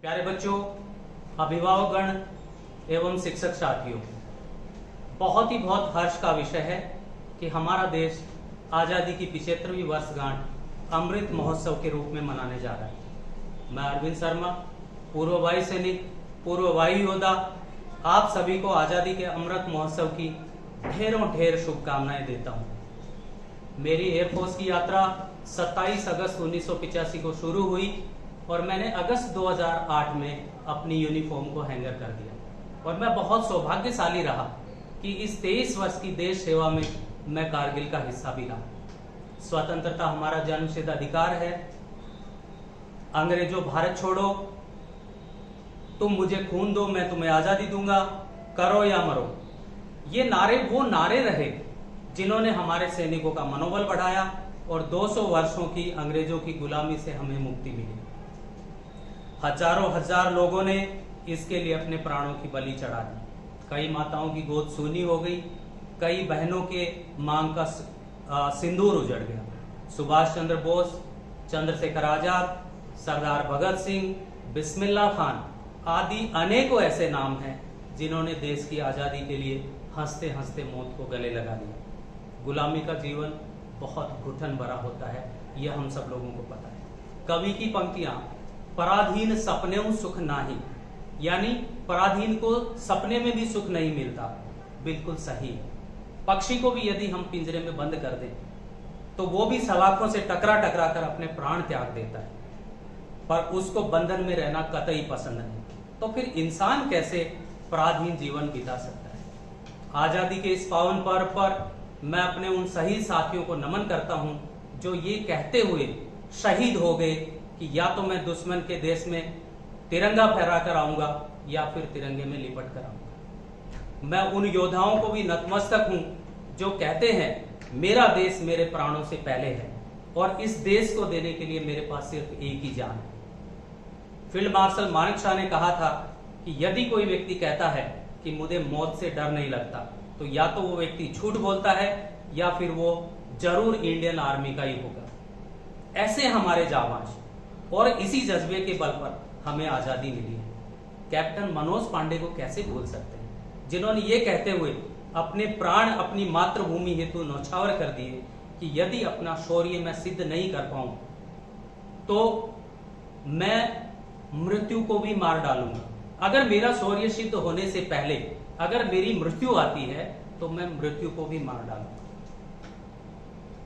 प्यारे बच्चों, अभिभावकगण एवं शिक्षक साथियों, बहुत हर्ष का विषय है कि हमारा देश आज़ादी की 75वीं वर्षगांठ अमृत महोत्सव के रूप में मनाने जा रहा है। मैं अरविंद शर्मा, पूर्व वायु सैनिक, पूर्व वायु योद्धा, आप सभी को आज़ादी के अमृत महोत्सव की ढेर शुभकामनाएं देता हूं। मेरी एयरफोर्स की यात्रा 27 अगस्त 1985 को शुरू हुई और मैंने अगस्त 2008 में अपनी यूनिफॉर्म को हैंगर कर दिया और मैं बहुत सौभाग्यशाली रहा कि इस 23 वर्ष की देश सेवा में मैं कारगिल का हिस्सा भी रहा। स्वतंत्रता हमारा जन्मसिद्ध अधिकार है। अंग्रेजों भारत छोड़ो, तुम मुझे खून दो मैं तुम्हें आजादी दूंगा, करो या मरो, ये नारे वो नारे रहे जिन्होंने हमारे सैनिकों का मनोबल बढ़ाया और 200 वर्षों की अंग्रेजों की गुलामी से हमें मुक्ति मिली। हजारों हजार लोगों ने इसके लिए अपने प्राणों की बलि चढ़ा दी। कई माताओं की गोद सूनी हो गई, कई बहनों के मांग का सिंदूर उजड़ गया। सुभाष चंद्र बोस, चंद्रशेखर आजाद, सरदार भगत सिंह, बिस्मिल्लाह खान आदि अनेकों ऐसे नाम हैं जिन्होंने देश की आजादी के लिए हंसते हंसते मौत को गले लगा दिया। गुलामी का जीवन बहुत घुटन भरा होता है, यह हम सब लोगों को पता है। कवि की पंक्तियां, पराधीन सपने सुख नाही, यानी पराधीन को सपने में भी सुख नहीं मिलता, बिल्कुल सही है। पक्षी को भी यदि हम पिंजरे में बंद कर दें तो वो भी सलाखों से टकरा कर अपने प्राण त्याग देता है, पर उसको बंधन में रहना कतई पसंद नहीं। तो फिर इंसान कैसे पराधीन जीवन बिता सकता है? आजादी के इस पावन पर्व पर मैं अपने उन शहीद साथियों को नमन करता हूं जो ये कहते हुए शहीद हो गए कि या तो मैं दुश्मन के देश में तिरंगा फहरा कर आऊंगा या फिर तिरंगे में लिपट कर आऊंगा। मैं उन योद्धाओं को भी नतमस्तक हूं जो कहते हैं मेरा देश मेरे प्राणों से पहले है और इस देश को देने के लिए मेरे पास सिर्फ एक ही जान है। फील्ड मार्शल मानेकशॉ ने कहा था कि यदि कोई व्यक्ति कहता है कि मुझे मौत से डर नहीं लगता, तो या तो वो व्यक्ति झूठ बोलता है या फिर वो जरूर इंडियन आर्मी का ही होगा। ऐसे हमारे जाबाज और इसी जज्बे के बल पर हमें आजादी मिली है। कैप्टन मनोज पांडे को कैसे भूल सकते हैं, जिन्होंने ये कहते हुए अपने प्राण अपनी मातृभूमि हेतु न्यौछावर कर दिए कि यदि अपना शौर्य मैं सिद्ध नहीं कर पाऊं तो मैं मृत्यु को भी मार डालूंगा। अगर मेरा शौर्य सिद्ध होने से पहले अगर मेरी मृत्यु आती है तो मैं मृत्यु को भी मार डालूंगा।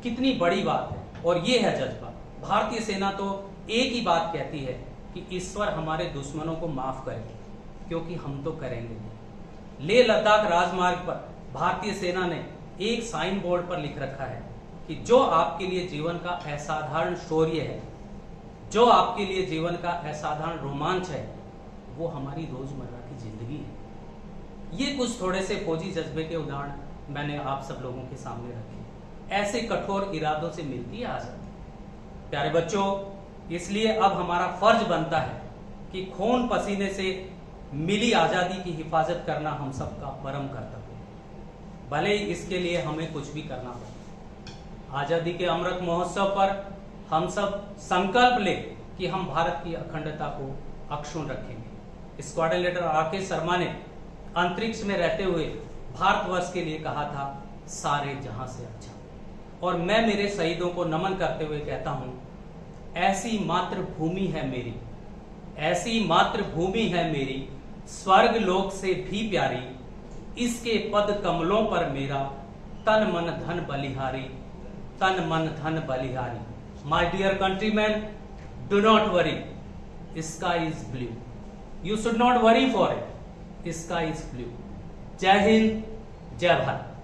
कितनी बड़ी बात है, और ये है जज्बा। भारतीय सेना तो एक ही बात कहती है कि ईश्वर हमारे दुश्मनों को माफ करे, क्योंकि हम तो करेंगे नहीं। लेह लद्दाख राजमार्ग पर भारतीय सेना ने एक साइन बोर्ड पर लिख रखा है कि जो आपके लिए जीवन का असाधारण शौर्य है, जो आपके लिए जीवन का असाधारण रोमांच है, वो हमारी रोजमर्रा की जिंदगी है। ये कुछ थोड़े से फौजी जज्बे के उदाहरण मैंने आप सब लोगों के सामने रखे। ऐसे कठोर इरादों से मिलती है आजादी। प्यारे बच्चों, इसलिए अब हमारा फर्ज बनता है कि खून पसीने से मिली आजादी की हिफाजत करना हम सबका परम कर्तव्य है, भले ही इसके लिए हमें कुछ भी करना पड़े। आजादी के अमृत महोत्सव पर हम सब संकल्प ले कि हम भारत की अखंडता को अक्षुण्ण रखेंगे। स्क्वाड्रन लीडर राकेश शर्मा ने अंतरिक्ष में रहते हुए भारतवर्ष के लिए कहा था सारे जहां से अच्छा, और मैं मेरे शहीदों को नमन करते हुए कहता हूं ऐसी मातृभूमि है मेरी, ऐसी मातृभूमि है मेरी, स्वर्ग लोक से भी प्यारी, इसके पद कमलों पर मेरा तन मन धन बलिहारी, तन मन धन बलिहारी। My dear countrymen, do not worry. Sky is blue. You should not worry for it. Sky is blue. जय हिंद, जय भारत।